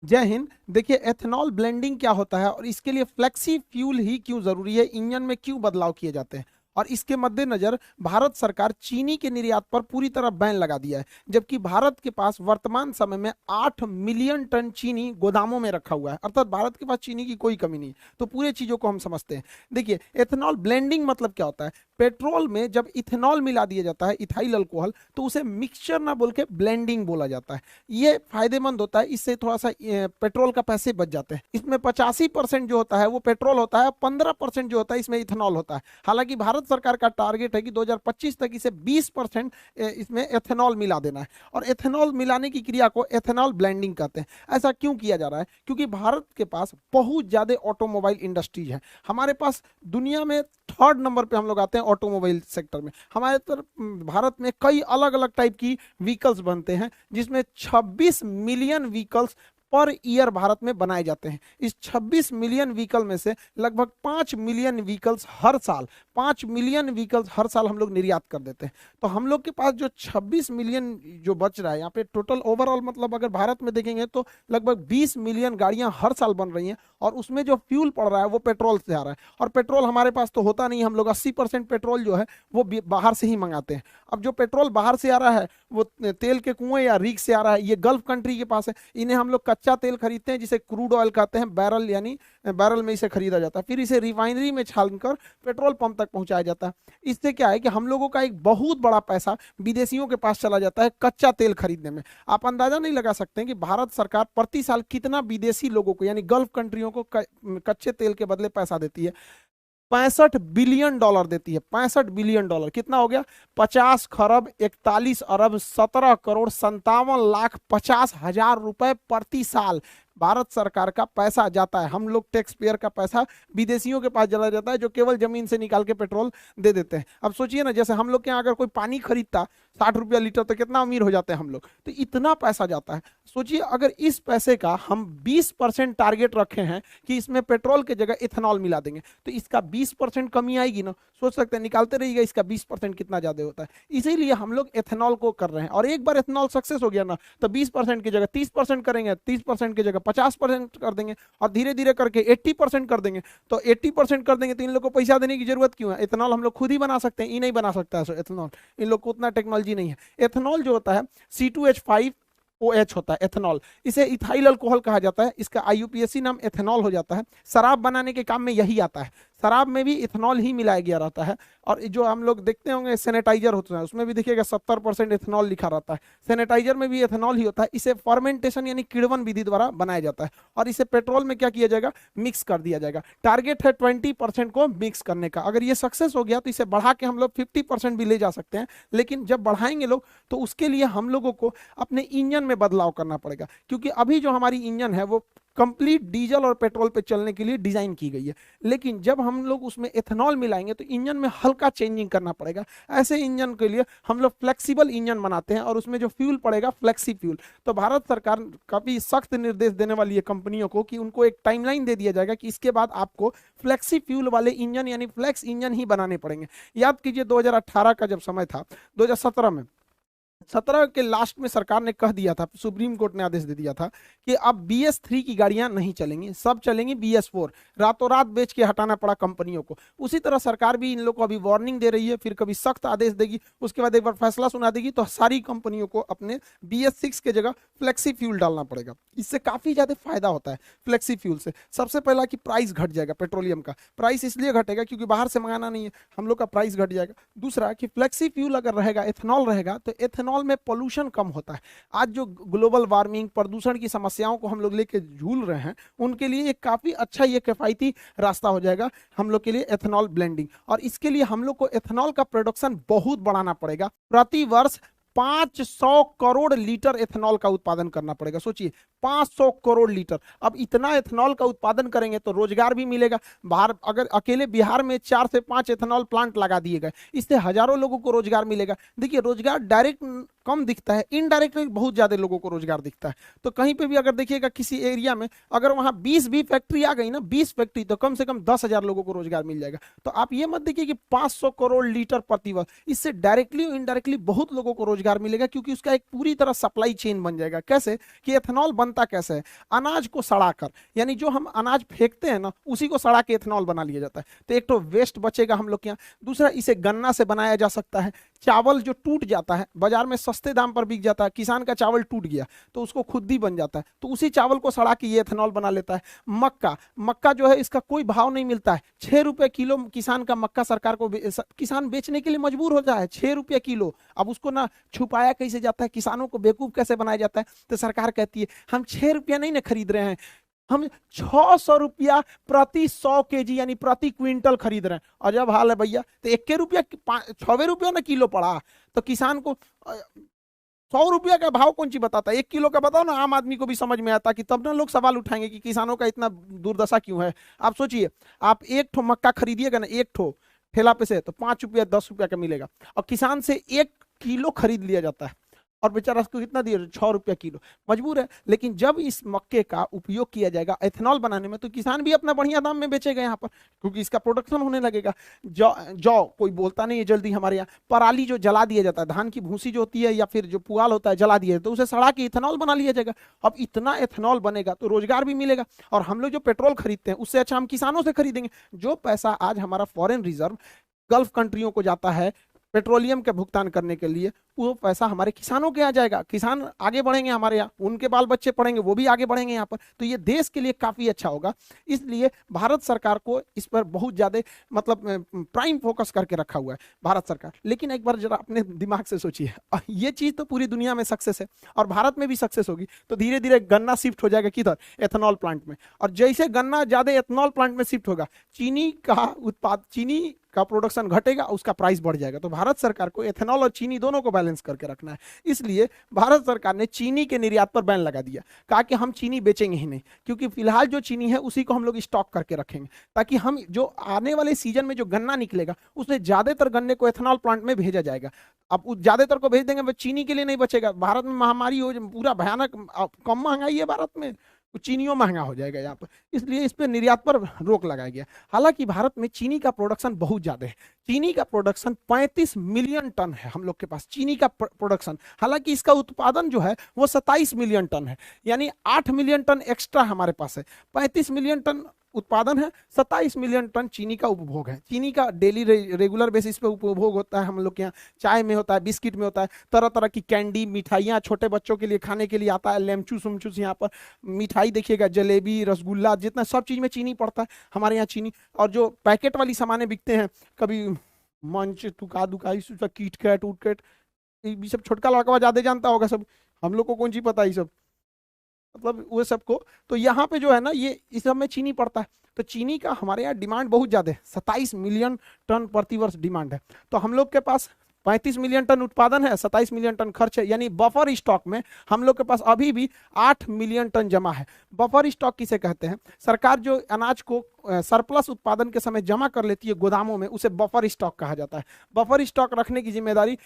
जय हिंद। देखिए, ethanol blending क्या होता है और इसके लिए फ्लेक्सी फ्यूल ही क्यों जरूरी है, इंजन में क्यों बदलाव किए जाते हैं, और इसके मद्देनजर भारत सरकार चीनी के निर्यात पर पूरी तरह बैन लगा दिया है, जबकि भारत के पास वर्तमान समय में 8 मिलियन टन चीनी गोदामों में रखा हुआ है। अर्थात भारत के पास चीनी की कोई कमी नहीं। तो पूरे चीजों को हम समझते हैं। देखिए, एथेनॉल ब्लेंडिंग मतलब क्या होता है। पेट्रोल में जब इथेनॉल मिला दिया जाता है, इथाइल अल्कोहल, तो उसे मिक्सचर ना बोल के ब्लेंडिंग बोला जाता है। ये फायदेमंद होता है, इससे थोड़ा सा पेट्रोल का पैसे बच जाते हैं। इसमें 85% जो होता है वो पेट्रोल होता है, 15% जो होता है इसमें इथेनॉल होता है। हालांकि भारत सरकार का टारगेट है कि 2025 तक इसे 20% इसमें एथेनॉल मिला देना है, और एथेनॉल मिलाने की क्रिया को एथेनॉल ब्लेंडिंग कहते हैं। ऐसा क्यों किया जा रहा है? क्योंकि भारत के पास बहुत ज्यादा ऑटोमोबाइल इंडस्ट्रीज है। हमारे पास दुनिया में 3rd नंबर पे हम लोग आते हैं ऑटोमोबाइल सेक्टर में। हमारे तरफ भारत में कई अलग अलग टाइप की व्हीकल्स बनते हैं, जिसमें 26 million vehicles per year Bharat में बनाए जाते हैं। इस 26 मिलियन व्हीकल में से लगभग 5 मिलियन व्हीकल्स हर साल 5 मिलियन व्हीकल्स हर साल हम लोग निर्यात कर देते हैं। तो हम लोग के पास जो 26 मिलियन जो बच रहा है यहाँ पे टोटल ओवरऑल, मतलब अगर भारत में देखेंगे तो लगभग 20 मिलियन गाड़ियां हर साल बन रही हैं, और उसमें जो फ्यूल पड़ रहा है वो पेट्रोल से आ रहा है। और पेट्रोल हमारे पास तो होता नहीं, हम लोग 80% पेट्रोल जो है वो बाहर से ही मंगाते हैं। अब जो पेट्रोल बाहर से आ रहा है वो तेल के कुएं या रीक से आ रहा है, ये गल्फ कंट्री के पास है। इन्हें हम लोग कच्चा तेल खरीदते हैं, जिसे क्रूड ऑयल कहते हैं। बैरल यानी बैरल में इसे खरीदा जाता है, फिर इसे रिफाइनरी में छानकर पेट्रोल पंप तक पहुंचाया जाता है। इससे क्या है कि हम लोगों का एक बहुत बड़ा पैसा विदेशियों के पास चला जाता है कच्चा तेल खरीदने में। आप अंदाजा नहीं लगा सकते हैं कि भारत सरकार प्रति साल कितना विदेशी लोगों को यानी गल्फ कंट्रियों को कच्चे तेल के बदले पैसा देती है। 65 बिलियन डॉलर देती है। 65 बिलियन डॉलर कितना हो गया? 50 खरब 41 अरब 17 करोड़ 57 लाख 50,000 रुपए प्रति साल भारत सरकार का पैसा जाता है। हम लोग टैक्स पेयर का पैसा विदेशियों के पास चला जाता है, जो केवल जमीन से निकाल के पेट्रोल दे देते हैं। अब सोचिए ना, जैसे हम लोग के यहाँ अगर कोई पानी खरीदता 60 रुपया लीटर, तो कितना अमीर हो जाते हैं हम लोग। तो इतना पैसा जाता है। सोचिए, अगर इस पैसे का हम 20% टारगेट रखे हैं कि इसमें पेट्रोल की जगह इथेनॉल मिला देंगे, तो इसका 20% कमी आएगी ना। सोच सकते हैं, निकालते रहिएगा इसका 20% कितना ज्यादा होता है। इसीलिए हम लोग एथेनॉल को कर रहे हैं, और एक बार एथेनॉल सक्सेस हो गया ना, तो 20% की जगह 30% करेंगे, 30% की जगह 50% कर देंगे, और धीरे धीरे करके 80% कर देंगे। तो 80% कर देंगे तो इन लोग को पैसा देने की जरूरत क्यों है? एथेनॉल हम लोग खुद ही बना सकते हैं। ये नहीं बना सकता है एथेनॉल, इन लोग को उतना टेक्नोलॉजी नहीं है। एथेनॉल जो होता है C2H5OH होता है एथेनॉल। इसे इथाइल अल्कोहल कहा जाता है। इसका IUPAC नाम एथेनॉल हो जाता है। शराब बनाने के काम में यही आता है। शराब में भी इथेनॉल ही मिलाया गया रहता है। और जो हम लोग देखते होंगे सैनिटाइजर होता है, उसमें भी देखिएगा 70% इथेनॉल लिखा रहता है। सैनिटाइजर में भी इथेनॉल ही होता है। इसे फर्मेंटेशन यानी किण्वन विधि द्वारा बनाया जाता है, और इसे पेट्रोल में क्या किया जाएगा? मिक्स कर दिया जाएगा। टारगेट है 20% को मिक्स करने का। अगर ये सक्सेस हो गया तो इसे बढ़ा के हम लोग 50% भी ले जा सकते हैं। लेकिन जब बढ़ाएंगे लोग, तो उसके लिए हम लोगों को अपने इंजन में बदलाव करना पड़ेगा, क्योंकि अभी जो हमारी इंजन है वो कंप्लीट डीजल और पेट्रोल पे चलने के लिए डिजाइन की गई है। लेकिन जब हम लोग उसमें एथेनॉल मिलाएंगे तो इंजन में हल्का चेंजिंग करना पड़ेगा। ऐसे इंजन के लिए हम लोग फ्लेक्सिबल इंजन बनाते हैं, और उसमें जो फ्यूल पड़ेगा फ्लेक्सी फ्यूल। तो भारत सरकार काफी सख्त निर्देश देने वाली है कंपनियों को कि उनको एक टाइमलाइन दे दिया जाएगा कि इसके बाद आपको फ्लेक्सी फ्यूल वाले इंजन यानी फ्लेक्स इंजन ही बनाने पड़ेंगे। याद कीजिए 2018 का जब समय था, 2017 में 17 के लास्ट में सरकार ने कह दिया था, सुप्रीम कोर्ट ने आदेश दे दिया था कि अब BS3 की गाड़ियां नहीं चलेंगी, सब चलेंगी BS4। रातों रात बेच के हटाना पड़ा कंपनियों को। उसी तरह सरकार भी इन लोग को अभी वार्निंग दे रही है, फिर कभी सख्त आदेश देगी, उसके बाद एक बार फैसला सुना देगी, तो सारी कंपनियों को अपने BS6 के जगह फ्लेक्सी फ्यूल डालना पड़ेगा। इससे काफी ज्यादा फायदा होता है फ्लेक्सी फ्यूल से। सबसे पहला कि प्राइस घट जाएगा, पेट्रोलियम का प्राइस इसलिए घटेगा क्योंकि बाहर से मंगाना नहीं है, हम लोग का प्राइस घट जाएगा। दूसरा कि फ्लेक्सी फ्यूल अगर रहेगा, एथेनॉल रहेगा, तो एथेनॉल में पोल्यूशन कम होता है। आज जो ग्लोबल वार्मिंग, प्रदूषण की समस्याओं को हम लोग लेके झूल रहे हैं, उनके लिए एक काफी अच्छा ये किफायती रास्ता हो जाएगा हम लोग के लिए एथेनॉल ब्लेंडिंग। और इसके लिए हम लोग को एथेनॉल का प्रोडक्शन बहुत बढ़ाना पड़ेगा। प्रति वर्ष 500 करोड़ लीटर एथेनॉल का उत्पादन करना पड़ेगा। सोचिए, 500 करोड़ लीटर। अब इतना एथेनॉल का उत्पादन करेंगे तो रोजगार भी मिलेगा। बाहर अगर अकेले बिहार में 4 से 5 एथेनॉल प्लांट लगा दिए गए, इससे हजारों लोगों को रोजगार मिलेगा। देखिए, रोजगार डायरेक्ट कम दिखता है, इनडायरेक्टली बहुत ज्यादा लोगों को रोजगार दिखता है। तो कहीं पे भी अगर देखिएगा किसी एरिया में अगर वहां 20 भी फैक्ट्री आ गई ना, 20 फैक्ट्री, तो कम से कम 10,000 लोगों को रोजगार मिल जाएगा। तो आप ये मत देखिए कि 500 करोड़ लीटर प्रति वर्ष, इससे डायरेक्टली इनडायरेक्टली बहुत लोगों को रोजगार रोजगार मिलेगा, क्योंकि उसका एक पूरी तरह सप्लाई चेन बन जाएगा। कैसे कि एथेनॉल बनता कैसे है, अनाज को सड़ाकर, यानी जो हम अनाज फेंकते हैं ना उसी को सड़ा के एथेनॉल बना लिया जाता है। तो एक तो वेस्ट बचेगा हम लोग के यहाँ, दूसरा इसे गन्ना से बनाया जा सकता है। चावल जो टूट जाता है बाजार में सस्ते दाम पर बिक जाता है, किसान का चावल टूट गया तो उसको खुद ही बन जाता है, तो उसी चावल को सड़ा के ये एथेनॉल बना लेता है। मक्का, मक्का जो है इसका कोई भाव नहीं मिलता है, 6 रुपए किलो किसान का मक्का सरकार को किसान बेचने के लिए मजबूर होता है, 6 रुपए किलो। अब उसको ना छुपाया कैसे जाता है, किसानों को बेवकूफ कैसे बनाया जाता है, तो सरकार कहती है हम 6 रुपया नहीं ना खरीद रहे हैं, हम 600 रुपया प्रति 100 kg यानी प्रति क्विंटल खरीद रहे हैं। अजब हाल है भैया, तो 1 रुपया 6 रुपया ना किलो पड़ा, तो किसान को 100 रुपया का भाव कौन सी बताता है, 1 किलो का बताओ ना, आम आदमी को भी समझ में आता कि तब ना लोग सवाल उठाएंगे कि किसानों का इतना दुर्दशा क्यों है। आप सोचिए, आप एक ठो मक्का खरीदिएगा ना, एक ठो ठेला पे से, तो 5 रुपया 10 रुपया का मिलेगा, और किसान से 1 किलो खरीद लिया जाता है, और बेचारा उसको कितना दिया, 6 रुपया किलो, मजबूर है। लेकिन जब इस मक्के का उपयोग किया जाएगा एथेनॉल बनाने में, तो किसान भी अपना बढ़िया दाम में बेचेगा यहाँ पर, क्योंकि इसका प्रोडक्शन होने लगेगा। जौ जौ कोई बोलता नहीं है जल्दी हमारे यहाँ, पराली जो जला दिया जाता है, धान की भूसी जो होती है या फिर जो पुआल होता है जला दिया, तो उसे सड़ा के इथेनॉल बना लिया जाएगा। अब इतना एथेनॉल बनेगा तो रोजगार भी मिलेगा, और हम लोग जो पेट्रोल खरीदते हैं उससे अच्छा हम किसानों से खरीदेंगे। जो पैसा आज हमारा फॉरेन रिजर्व गल्फ कंट्रियों को जाता है पेट्रोलियम के भुगतान करने के लिए, वो पैसा हमारे किसानों के यहाँ जाएगा, किसान आगे बढ़ेंगे, हमारे यहाँ उनके बाल बच्चे पढ़ेंगे, वो भी आगे बढ़ेंगे यहाँ पर, तो ये देश के लिए काफी अच्छा होगा। इसलिए भारत सरकार को इस पर बहुत ज्यादा मतलब प्राइम फोकस करके रखा हुआ है भारत सरकार। लेकिन एक बार जरा अपने दिमाग से सोचिए, ये चीज तो पूरी दुनिया में सक्सेस है और भारत में भी सक्सेस होगी, तो धीरे धीरे गन्ना शिफ्ट हो जाएगा किधर, एथेनॉल प्लांट में, और जैसे गन्ना ज्यादा एथेनॉल प्लांट में शिफ्ट होगा, चीनी का प्रोडक्शन घटेगा, उसका प्राइस बढ़ जाएगा। तो भारत सरकार को एथेनॉल और चीनी दोनों को बैलेंस करके रखना है। इसलिए भारत सरकार ने चीनी के निर्यात पर बैन लगा दिया, कहा कि हम चीनी बेचेंगे ही नहीं, क्योंकि फिलहाल जो चीनी है उसी को हम लोग स्टॉक करके रखेंगे, ताकि हम जो आने वाले सीजन में जो गन्ना निकलेगा उसमें ज्यादातर गन्ने को एथेनॉल प्लांट में भेजा जाएगा। अब ज्यादातर को भेज देंगे, वो चीनी के लिए नहीं बचेगा। भारत में महामारी हो, पूरा भयानक कम महंगाई है भारत में, चीनियों महंगा हो जाएगा यहाँ पर, इसलिए इस पर निर्यात पर रोक लगाया गया। हालांकि भारत में चीनी का प्रोडक्शन बहुत ज्यादा है, चीनी का प्रोडक्शन 35 मिलियन टन है हम लोग के पास चीनी का प्रोडक्शन। हालांकि इसका उत्पादन जो है वो 27 मिलियन टन है, यानी 8 मिलियन टन एक्स्ट्रा हमारे पास है। 35 मिलियन टन उत्पादन है, 27 मिलियन टन चीनी का उपभोग है। चीनी का डेली रेगुलर बेसिस पे उपभोग होता है हम लोग के यहाँ, चाय में होता है, बिस्किट में होता है, तरह तरह की कैंडी मिठाइयाँ छोटे बच्चों के लिए खाने के लिए आता है, लेमचूस उमचूस, यहाँ पर मिठाई देखिएगा, जलेबी रसगुल्ला, जितना सब चीज़ में चीनी पड़ता है हमारे यहाँ चीनी। और जो पैकेट वाली सामानें बिकते हैं, कभी मंच तुका दुकाई किट कैट उट कैट, ये सब छोटका लड़का ज्यादा जानता होगा, सब हम लोग को कौन सी पता है ये सब, मतलब वो सबको। तो यहाँ पे जो है ना, ये इस सब में चीनी पड़ता है, तो चीनी का हमारे यहाँ डिमांड बहुत ज्यादा है, 27 मिलियन टन प्रतिवर्ष डिमांड है। तो हम लोग के पास 35 मिलियन टन उत्पादन है, 27 मिलियन टन खर्च है, यानी बफर स्टॉक में हम लोग के पास अभी भी 8 मिलियन टन जमा है। बफर स्टॉक किसे कहते हैं, सरकार जो अनाज को सरप्लस उत्पादन के समय जमा कर लेती है गोदामों में, उसे बफर स्टॉक कहा जाता है। बफर स्टॉक रखने की जिम्मेदारी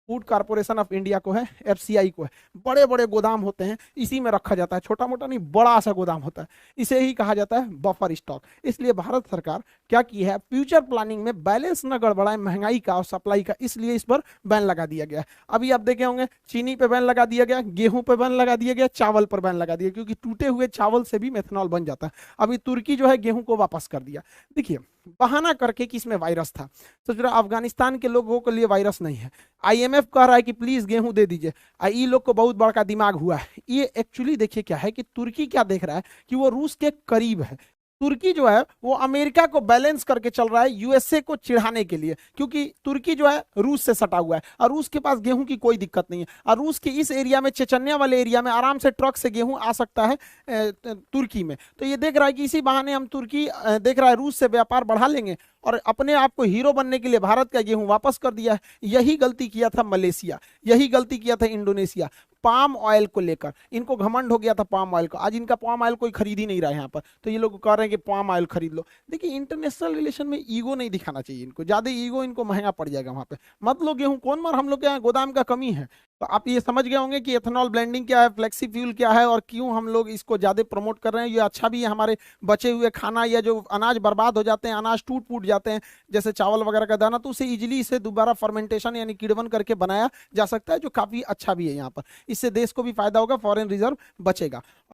फूड कॉर्पोरेशन ऑफ इंडिया को है, एफसीआई को है। बड़े बड़े गोदाम होते हैं, इसी में रखा जाता है, छोटा मोटा नहीं, बड़ा सा गोदाम होता है, इसे ही कहा जाता है बफर स्टॉक। इसलिए भारत सरकार क्या की है, फ्यूचर प्लानिंग में बैलेंस न गड़बड़ाए महंगाई का और सप्लाई का, इसलिए इस पर बैन लगा दिया गया। अभी आप देखे होंगे चीनी पे बैन लगा दिया गया, गेहूं पे बैन लगा दिया गया, चावल पर बैन लगा दिया, क्योंकि टूटे हुए चावल से भी मेथनॉल बन जाता है। अभी तुर्की जो है गेहूं को वापस कर दिया, देखिए बहाना करके कि इसमें वायरस था। तो जरा अफगानिस्तान के लोगों के लिए वायरस नहीं है, आईएमएफ कह रहा है कि प्लीज गेहूं दे दीजिए, ये लोग को बहुत बड़ा दिमाग हुआ है। ये एक्चुअली देखिए क्या है कि तुर्की क्या देख रहा है कि वो रूस के करीब है। तुर्की जो है वो अमेरिका को बैलेंस करके चल रहा है यूएसए को चिढ़ाने के लिए, क्योंकि तुर्की जो है रूस से सटा हुआ है और रूस के पास गेहूं की कोई दिक्कत नहीं है, और रूस के इस एरिया में, चेचन्या वाले एरिया में आराम से ट्रक से गेहूं आ सकता है तुर्की में। तो ये देख रहा है कि इसी बहाने हम तुर्की देख रहा है रूस से व्यापार बढ़ा लेंगे और अपने आप को हीरो बनने के लिए भारत का गेहूं वापस कर दिया है। यही गलती किया था मलेशिया, यही गलती किया था इंडोनेशिया। पाम ऑयल को लेकर इनको घमंड हो गया था, पाम ऑयल को, आज इनका पाम ऑयल कोई खरीद ही नहीं रहा है यहाँ पर, तो ये लोग कह रहे हैं कि पाम ऑयल खरीद लो। देखिए इंटरनेशनल रिलेशन में ईगो नहीं दिखाना चाहिए इनको, ज्यादा ईगो इनको महंगा पड़ जाएगा वहां पे। मत लो गेहूं, कौन मार, हम लोग के यहाँ गोदाम का कमी है। तो आप ये समझ गए होंगे कि एथेनॉल ब्लेंडिंग क्या है, फ्लेक्सी फ्यूल क्या है और क्यों हम लोग इसको ज्यादा प्रमोट कर रहे हैं। ये अच्छा भी है, हमारे बचे हुए खाना या जो अनाज बर्बाद हो जाते हैं, अनाज टूट फूट जाते जाते हैं जैसे चावल वगैरह का दाना, तो उसे इजीली इसे दोबारा फर्मेंटेशन यानी किण्वन करके बनाया जा सकता है, जो काफी अच्छा भी है यहाँ पर। इससे देश को भी फायदा होगा, फॉरेन रिजर्व बचेगा।